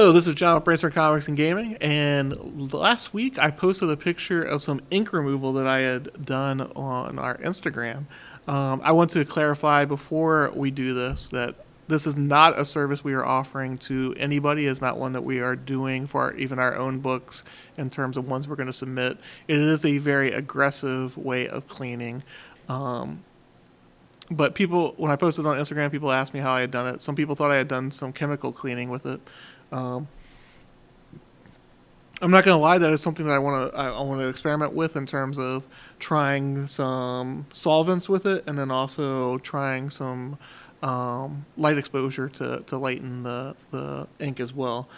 Hello, this is John with Brainstorm Comics and Gaming, and last week I posted a picture of some ink removal that I had done on our Instagram. I want to clarify before we do this that this is not a service we are offering to anybody. It's not one that we are doing for even our own books in terms of ones we're going to submit. It is a very aggressive way of cleaning. But people, when I posted on Instagram, people asked me how I had done it. Some people thought I had done some chemical cleaning with it. Um, I'm not gonna lie, that is something that I want to experiment with in terms of trying some solvents with it, and then also trying some light exposure to lighten the ink as well,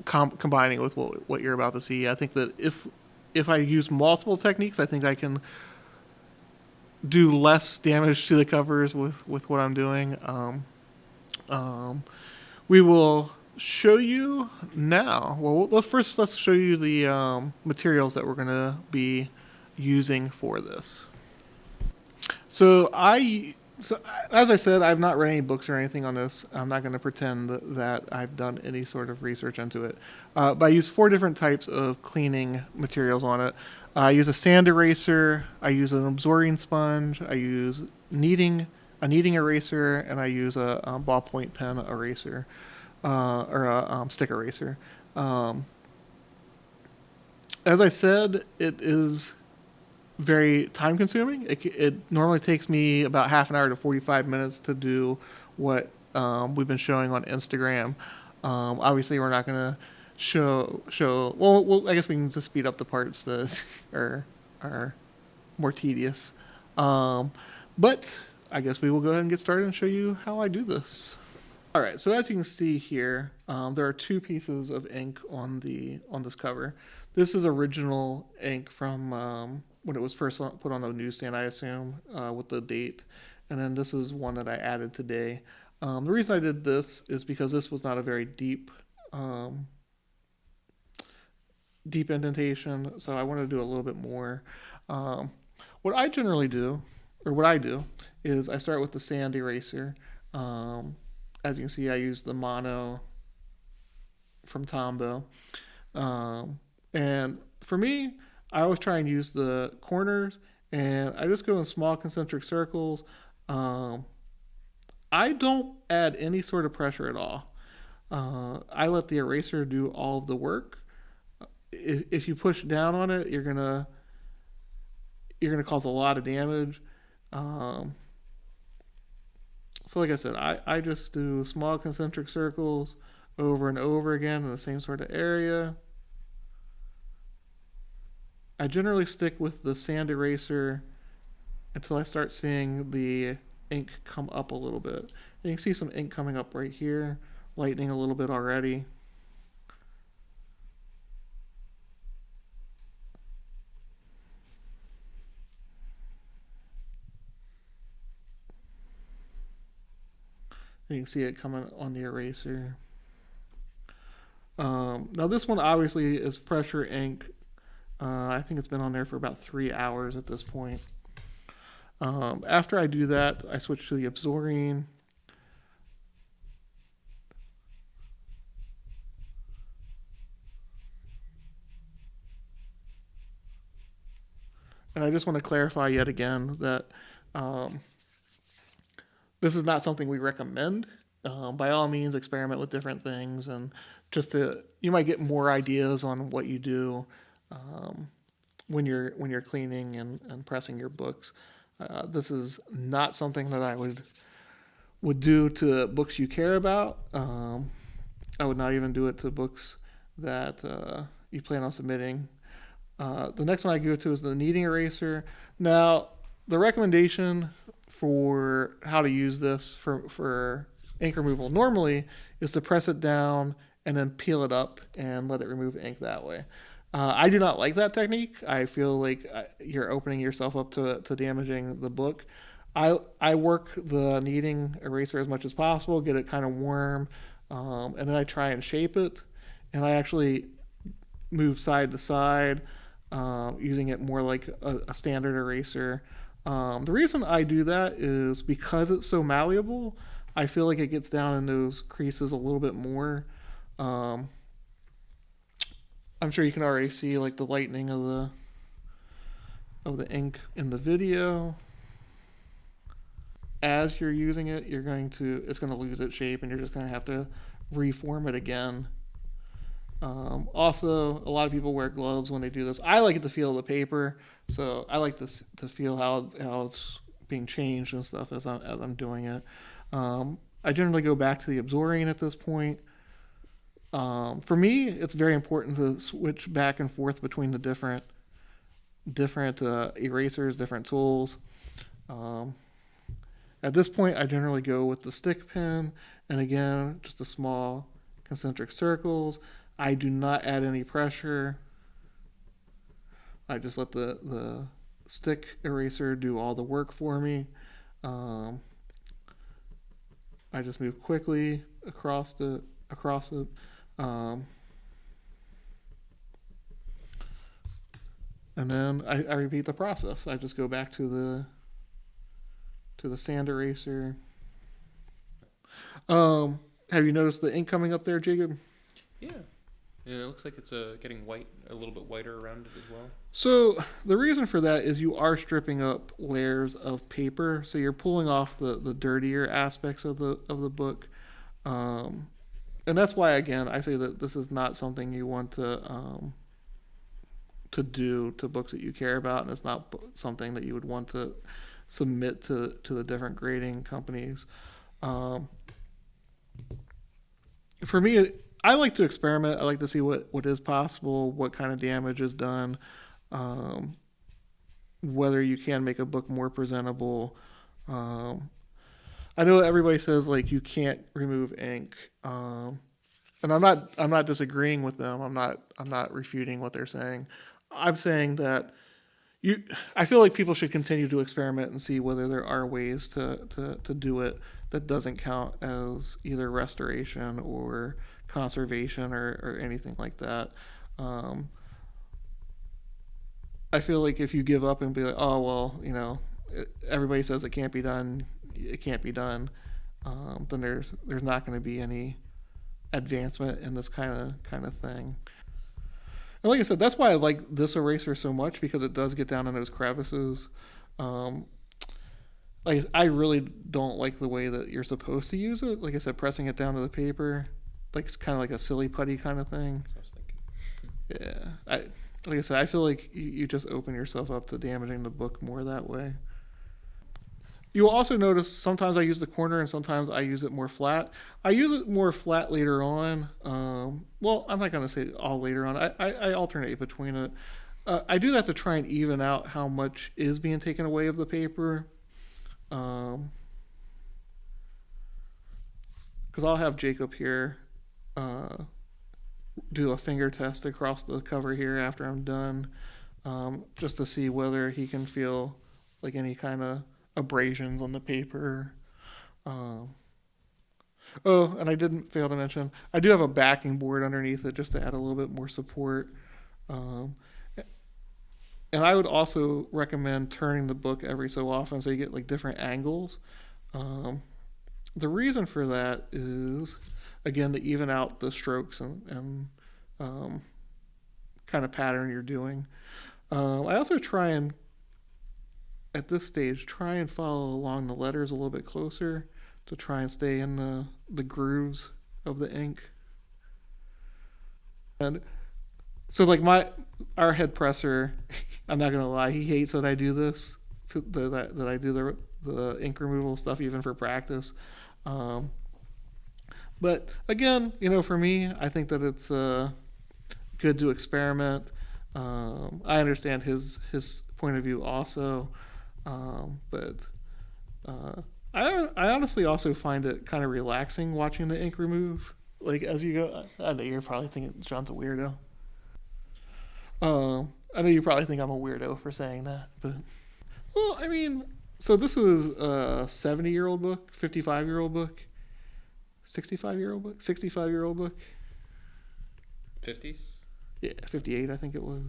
combining with what you're about to see. I think that if I use multiple techniques, I think I can do less damage to the covers with what I'm doing. We will show you now. Well, let's show you the materials that we're going to be using for this. So as I said, I've not read any books or anything on this. I'm not going to pretend that I've done any sort of research into it. But I use 4 different types of cleaning materials on it. I use a sand eraser, I use an absorbing sponge, I use a kneading eraser, and I use a ballpoint pen eraser, or a stick eraser. As I said, it is very time consuming. It normally takes me about half an hour to 45 minutes to do what we've been showing on Instagram. Obviously, we're not going to show well, I guess we can just speed up the parts that are more tedious. But I guess we will go ahead and get started and show you how I do this. All right, so as you can see here, there are 2 pieces of ink on this cover. This is original ink from when it was first put on the newsstand, I assume, with the date. And then this is one that I added today. The reason I did this is because this was not a very deep indentation, so I wanted to do a little bit more. What I do is I start with the sand eraser. As you can see, I use the mono from Tombow. And for me, I always try and use the corners, and I just go in small concentric circles. I don't add any sort of pressure at all. I let the eraser do all of the work. If you push down on it, you're gonna cause a lot of damage. So like I said, I just do small concentric circles over and over again in the same sort of area. I generally stick with the sand eraser until I start seeing the ink come up a little bit. And you can see some ink coming up right here, lightening a little bit already. You can see it coming on the eraser. Now this one obviously is fresher ink. I think it's been on there for about 3 hours at this point. After I do that, I switch to the absorbing. And I just want to clarify yet again that this is not something we recommend. By all means, experiment with different things, and you might get more ideas on what you do when you're cleaning and pressing your books. This is not something that I would do to books you care about. I would not even do it to books that you plan on submitting. The next one I go to is the kneading eraser. Now, the recommendation for how to use this for ink removal normally is to press it down and then peel it up and let it remove ink that way. I do not like that technique. I feel like you're opening yourself up to damaging the book. I work the kneading eraser as much as possible, get it kind of warm, and then I try and shape it. And I actually move side to side, using it more like a standard eraser. The reason I do that is because it's so malleable. I feel like it gets down in those creases a little bit more. I'm sure you can already see like the lightening of the ink in the video. As you're using it, it's going to lose its shape, and you're just going to have to reform it again. Also, a lot of people wear gloves when they do this. I like it to feel the paper, so I like to feel how it's being changed and stuff as I'm doing it. I generally go back to the absorbing at this point. For me, it's very important to switch back and forth between the different erasers, different tools. At this point, I generally go with the stick pen, and again, just a small concentric circles. I do not add any pressure. I just let the stick eraser do all the work for me. I just move quickly across it. And then I repeat the process. I just go back to the sand eraser. Have you noticed the ink coming up there, Jacob? Yeah. And it looks like it's getting white, a little bit whiter around it as well. So the reason for that is you are stripping up layers of paper, so you're pulling off the dirtier aspects of the book, and that's why again I say that this is not something you want to do to books that you care about, and it's not something that you would want to submit to the different grading companies. For me, I like to experiment. I like to see what is possible, what kind of damage is done, whether you can make a book more presentable. I know everybody says like you can't remove ink, and I'm not disagreeing with them. I'm not refuting what they're saying. I'm saying that I feel like people should continue to experiment and see whether there are ways to do it that doesn't count as either restoration or conservation or anything like that. I feel like if you give up and be like, oh well, everybody says it can't be done, then there's not going to be any advancement in this kind of thing. And like I said, that's why I like this eraser so much, because it does get down in those crevices. Like I really don't like the way that you're supposed to use it. Like I said, pressing it down to the paper, like it's kind of like a silly putty kind of thing. I was thinking. Yeah, like I said, I feel like you just open yourself up to damaging the book more that way. You will also notice sometimes I use the corner and sometimes I use it more flat. I use it more flat later on. Well, I'm not going to say all later on. I alternate between it. I do that to try and even out how much is being taken away of the paper. Because I'll have Jacob here do a finger test across the cover here after I'm done, just to see whether he can feel like any kind of abrasions on the paper. Oh, and I didn't fail to mention, I do have a backing board underneath it just to add a little bit more support. And I would also recommend turning the book every so often so you get like different angles. The reason for that is, again, to even out the strokes and kind of pattern you're doing. I also try and, at this stage, try and follow along the letters a little bit closer to try and stay in the grooves of the ink. And so like our head presser, I'm not gonna lie, he hates that I do this, that I do the ink removal stuff even for practice. But again, for me, I think that it's good to experiment. I understand his point of view also, but I honestly also find it kind of relaxing watching the ink remove. Like as you go, I know you're probably thinking John's a weirdo. I know you probably think I'm a weirdo for saying that, but well, I mean, so this is a 70-year-old book, 55-year-old book, 65-year-old book, 65-year-old book. 50s? Yeah, 58, I think it was.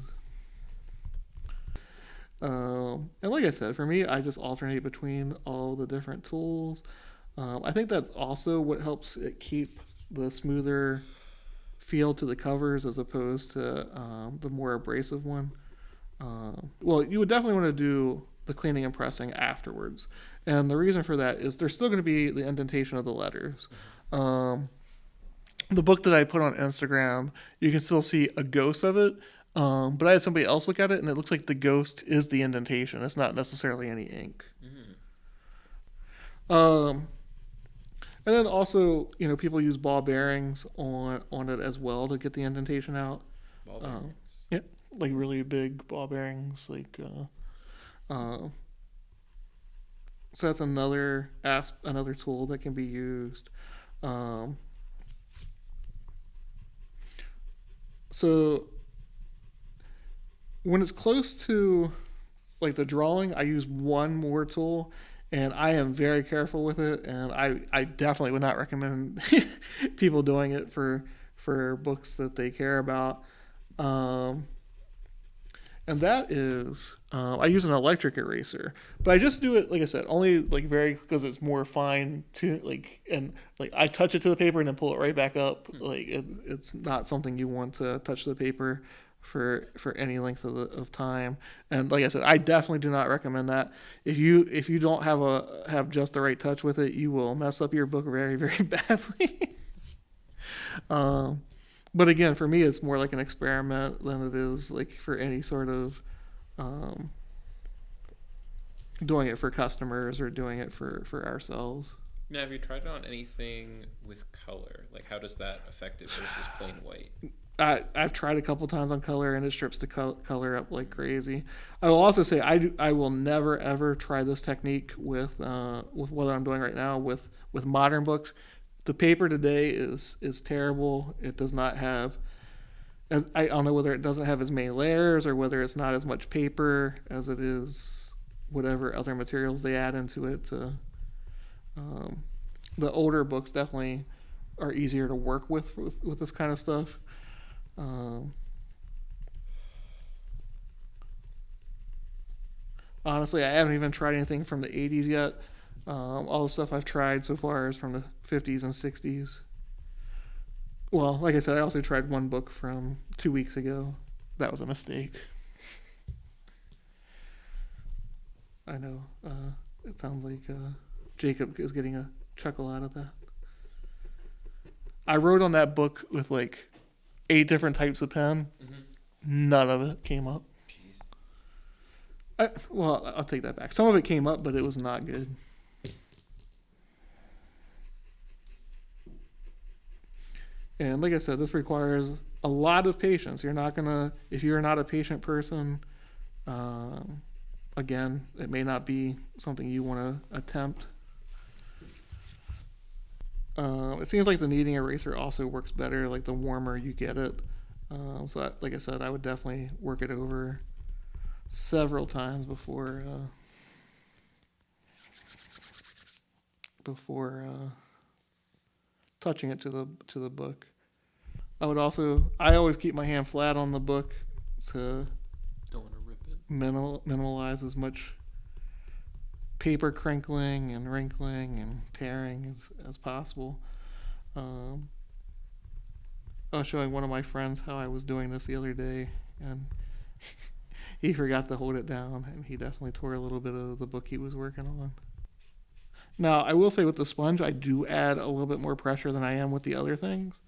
And like I said, for me, I just alternate between all the different tools. I think that's also what helps it keep the smoother feel to the covers as opposed to the more abrasive one. Well, you would definitely want to do the cleaning and pressing afterwards. And the reason for that is there's still going to be the indentation of the letters. The book that I put on Instagram, you can still see a ghost of it. But I had somebody else look at it, and it looks like the ghost is the indentation. It's not necessarily any ink. And then also, people use ball bearings on it as well to get the indentation out. Ball bearings. Yeah, like really big ball bearings. So that's another tool that can be used. So when it's close to like the drawing, I use one more tool, and I am very careful with it, and I definitely would not recommend people doing it for books that they care about. And that is, I use an electric eraser, but I just do it, like I said, only like because it's more fine to and I touch it to the paper and then pull it right back up. Like it's not something you want to touch the paper for any length of time. And like I said, I definitely do not recommend that. If you don't have just the right touch with it, you will mess up your book very, very badly. But again, for me, it's more like an experiment than it is like for any sort of doing it for customers or doing it for ourselves. Now, have you tried it on anything with color? Like, how does that affect it versus plain white? I've tried a couple times on color, and it strips the color up like crazy. I will also say I will never ever try this technique with what I'm doing right now with modern books. The paper today is terrible. It does not have, I don't know whether it doesn't have as many layers or whether it's not as much paper as it is whatever other materials they add into it. The older books definitely are easier to work with this kind of stuff. Honestly, I haven't even tried anything from the 80s yet. All the stuff I've tried so far is from the 50s and 60s. Well, like I said, I also tried one book from 2 weeks ago. That was a mistake. I know. It sounds like Jacob is getting a chuckle out of that. I wrote on that book with like 8 different types of pen. Mm-hmm. None of it came up. Jeez. Well, I'll take that back. Some of it came up, but it was not good. And like I said, this requires a lot of patience. If you're not a patient person, again, it may not be something you want to attempt. It seems like the kneading eraser also works better, like the warmer you get it. Like I said, I would definitely work it over several times before touching it to the book. I always keep my hand flat on the book to don't want to rip it. Minimize as much paper crinkling and wrinkling and tearing as possible. I was showing one of my friends how I was doing this the other day, and he forgot to hold it down, and he definitely tore a little bit of the book he was working on. Now, I will say with the sponge, I do add a little bit more pressure than I am with the other things.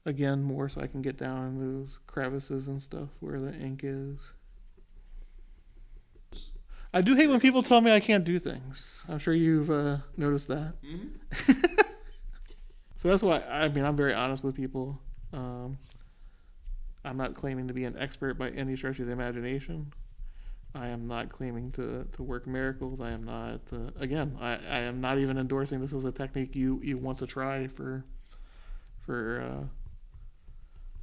Again, more so I can get down in those crevices and stuff where the ink is. I do hate when people tell me I can't do things. I'm sure you've noticed that. Mm-hmm. So that's why, I'm very honest with people. I'm not claiming to be an expert by any stretch of the imagination. I am not claiming to work miracles. I am not, I am not even endorsing this as a technique you want to try for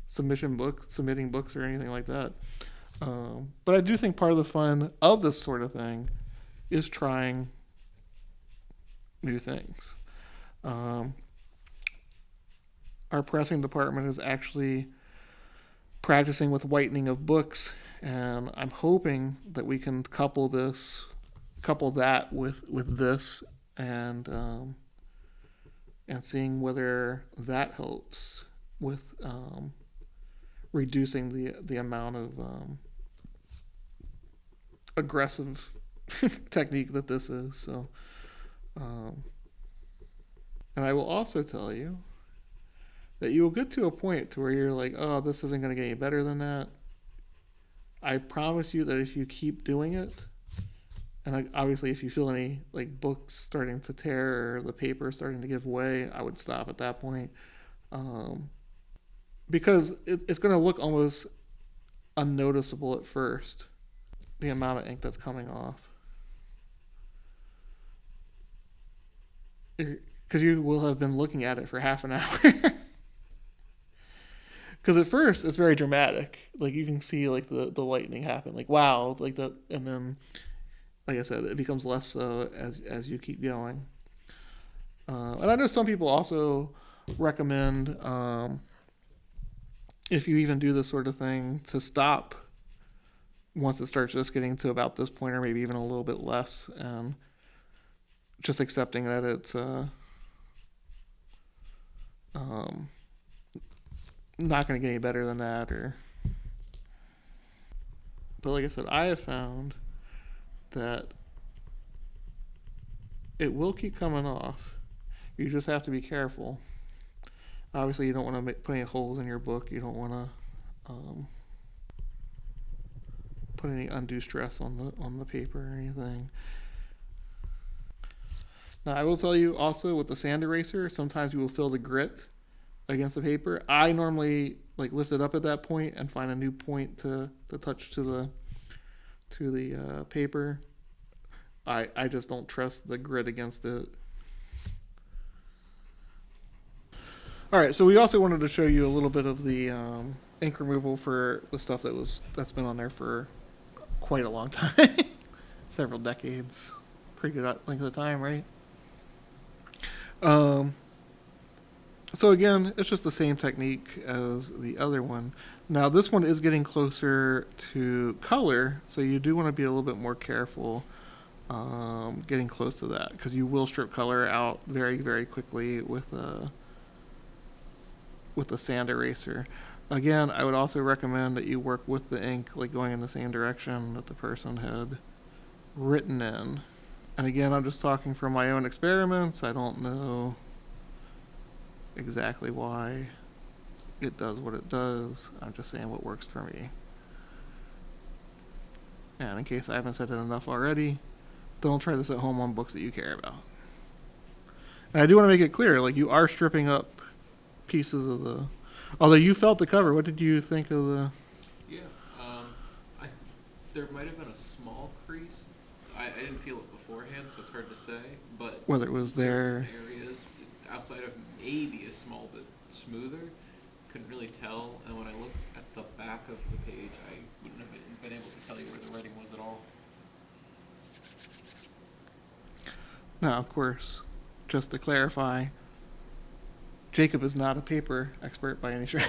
submitting books or anything like that. But I do think part of the fun of this sort of thing is trying new things. Our pressing department is actually practicing with whitening of books, and I'm hoping that we can couple that with this, and and seeing whether that helps with reducing the amount of aggressive technique that this is. So, and I will also tell you that you will get to a point to where you're like, oh, this isn't going to get any better than that. I promise you that if you keep doing it, and obviously if you feel any like books starting to tear or the paper starting to give way, I would stop at that point. Because it's going to look almost unnoticeable at first, the amount of ink that's coming off. Because you will have been looking at it for half an hour. Because at first it's very dramatic. Like you can see like the lightning happen. Like wow, like that, and then like I said, it becomes less so as you keep going. And I know some people also recommend, if you even do this sort of thing, to stop once it starts just getting to about this point, or maybe even a little bit less, and just accepting that it's not going to get any better than that. But like I said, I have found that it will keep coming off. You just have to be careful. Obviously, you don't want to put any holes in your book. You don't want to put any undue stress on the paper or anything. Now, I will tell you also with the sand eraser, sometimes you will feel the grit against the paper. I normally like lift it up at that point and find a new point to touch to the paper. I just don't trust the grit against it. All right, so we also wanted to show you a little bit of the ink removal for the stuff that's been on there for quite a long time, several decades. Pretty good length of time, right? So again, it's just the same technique as the other one. Now this one is getting closer to color, so you do want to be a little bit more careful getting close to that, because you will strip color out very, very quickly with the sand eraser. Again, I would also recommend that you work with the ink, like going in the same direction that the person had written in. And again, I'm just talking from my own experiments. I don't know exactly why it does what it does. I'm just saying what works for me. And in case I haven't said it enough already, don't try this at home on books that you care about. And I do want to make it clear, like, you are stripping up pieces of the... Although you felt the cover, what did you think of the... Yeah, there might have been a small crease. I didn't feel it beforehand, so it's hard to say, but... Whether it was there... areas, outside of maybe a small bit smoother, couldn't really tell, and when I looked at the back of the page, I wouldn't have been able to tell you where the writing was at all. Now, of course, just to clarify, Jacob is not a paper expert by any stretch.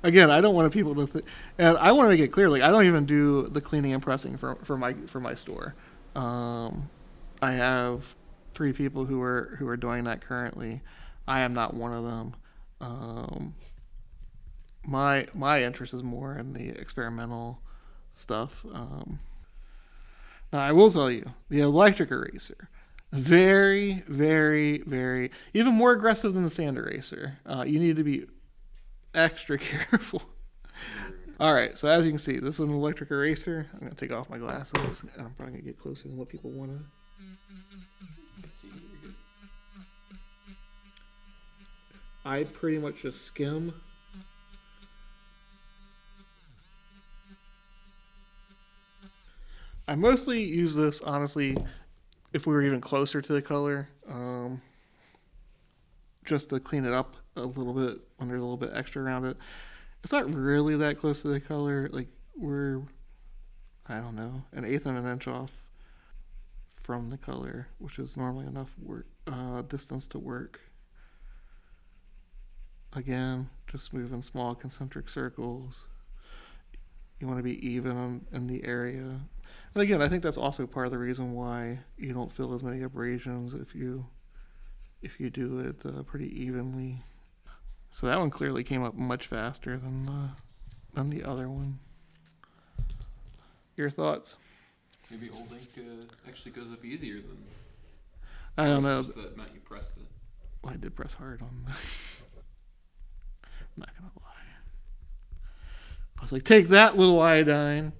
Again, I don't want people to think, and I want to make it clear, like, I don't even do the cleaning and pressing for my store. I have 3 people who are doing that currently. I am not one of them. My interest is more in the experimental stuff. Now, I will tell you, the electric eraser, very, very, very, even more aggressive than the sand eraser. You need to be extra careful. All right, so as you can see, this is an electric eraser. I'm going to take off my glasses, and I'm probably going to get closer than what people want to. I pretty much just skim. I mostly use this, honestly, if we were even closer to the color, just to clean it up a little bit when there's a little bit extra around it. It's not really that close to the color. Like, we're, I don't know, 1/8 of an inch off from the color, which is normally enough distance to work. Again, just move in small concentric circles. You want to be even in the area. And again, I think that's also part of the reason why you don't feel as many abrasions if you if you do it pretty evenly. So that one clearly came up much faster than the other one. Your thoughts? Maybe old ink actually goes up easier than. I don't know. Just the amount you pressed it. Well, I did press hard on. I'm not gonna lie. I was like, take that, little iodine.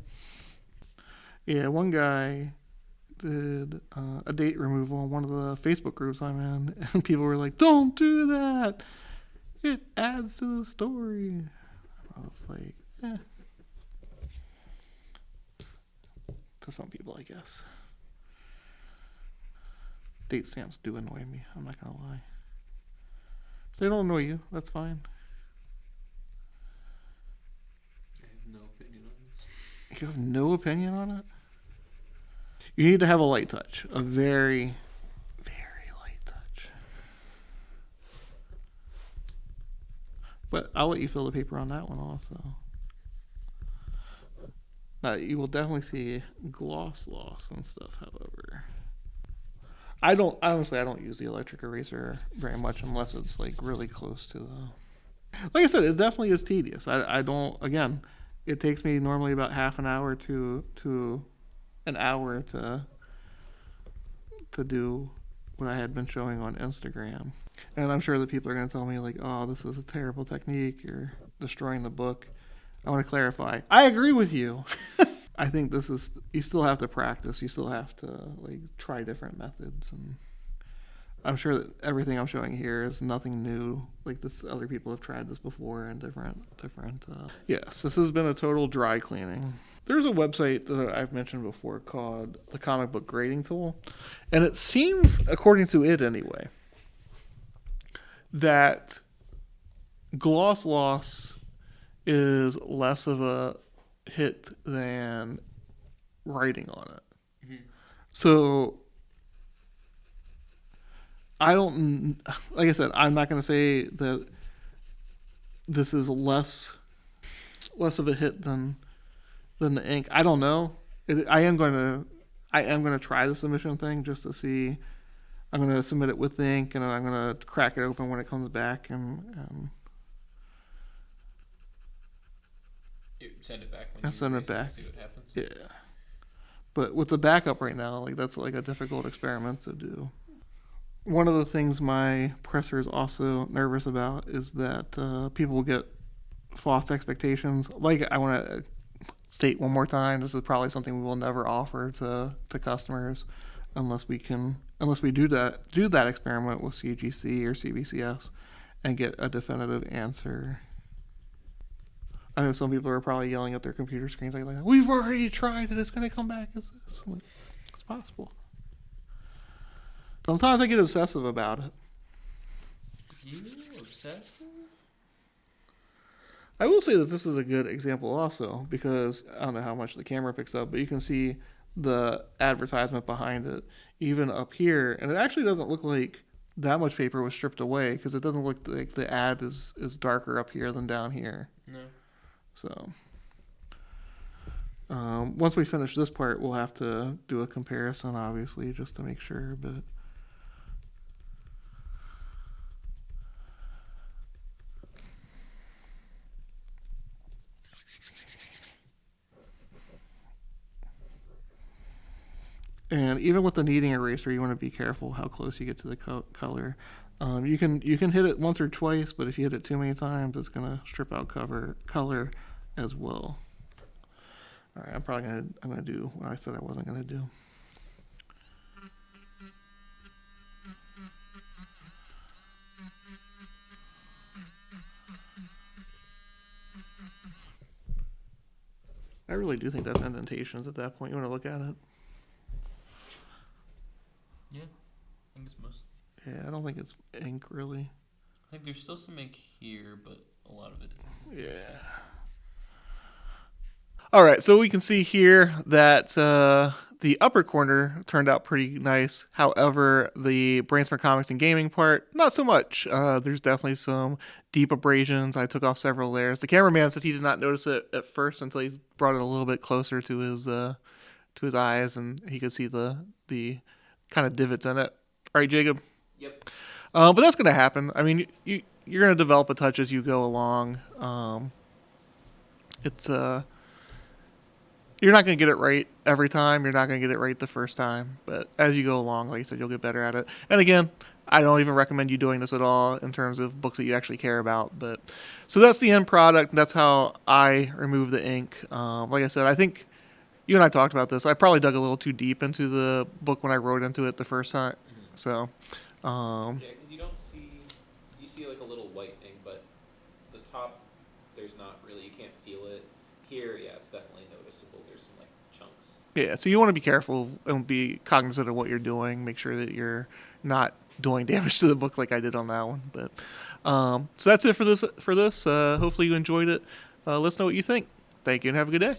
Yeah, one guy did a date removal on one of the Facebook groups I'm in, and people were like, "Don't do that. It adds to the story." I was like, eh. To some people, I guess. Date stamps do annoy me. I'm not gonna lie. If they don't annoy you, that's fine. I have no opinion on this. You have no opinion on it? You need to have a light touch. A very, very light touch. But I'll let you fill the paper on that one also. You will definitely see gloss loss and stuff, however. I don't use the electric eraser very much unless it's like really close to the. Like I said, it definitely is tedious. I don't, again, it takes me normally about half an hour to an hour to do what I had been showing on Instagram. And I'm sure that people are going to tell me like, oh, this is a terrible technique. You're destroying the book. I want to clarify. I agree with you. I think you still have to practice. You still have to like try different methods, and I'm sure that everything I'm showing here is nothing new. Like other people have tried this before and different. Yes, this has been a total dry cleaning. There's a website that I've mentioned before called the Comic Book Grading Tool, and it seems, according to it anyway, that gloss loss is less of a hit than writing on it. Mm-hmm. So like I said, I'm not going to say that this is less of a hit than the ink. I don't know. I am going to try the submission thing just to see. I'm going to submit it with the ink, and then I'm going to crack it open when it comes back and you send it back when I you send it back. See what happens. Yeah. But with the backup right now, like that's like a difficult experiment to do. One of the things my presser is also nervous about is that people will get false expectations. Like, I want to state one more time, this is probably something we will never offer to customers unless we do that experiment with CGC or CBCS and get a definitive answer. I know some people are probably yelling at their computer screens like, we've already tried it, it's going to come back as this. It's possible. Sometimes I get obsessive about it. You obsessive? I will say that this is a good example also because I don't know how much the camera picks up, but you can see the advertisement behind it even up here, and it actually doesn't look like that much paper was stripped away because it doesn't look like the ad is darker up here than down here. No. So once we finish this part, we'll have to do a comparison, obviously, just to make sure. But and even with the kneading eraser, you want to be careful how close you get to the color. You can hit it once or twice, but if you hit it too many times, it's gonna strip out color as well. All right, I'm gonna do what I said I wasn't gonna do. I really do think that's indentations at that point. You want to look at it? Yeah, I think it's most. Yeah, I don't think it's ink really. I think there's still some ink here, but a lot of it isn't. Yeah. All right, so we can see here that the upper corner turned out pretty nice. However, the Brainstorm Comics and Gaming part, not so much. There's definitely some deep abrasions. I took off several layers. The cameraman said he did not notice it at first until he brought it a little bit closer to his eyes, and he could see the kind of divots in it. All right, Jacob. Yep. But that's going to happen. I mean, you're going to develop a touch as you go along. It's you're not going to get it right every time. You're not going to get it right the first time. But as you go along, like I said, you'll get better at it. And again, I don't even recommend you doing this at all in terms of books that you actually care about. But so that's the end product. That's how I remove the ink. Like I said, I think you and I talked about this. I probably dug a little too deep into the book when I wrote into it the first time. So, Yeah, because you see like a little white ink, but the top, there's not really, you can't feel it. Here, yeah, it's definitely noticeable. There's some like chunks. yeah, so you want to be careful and be cognizant of what you're doing. Make sure that you're not doing damage to the book like I did on that one. But so that's it for this. Hopefully you enjoyed it. Let us know what you think. Thank you and have a good day.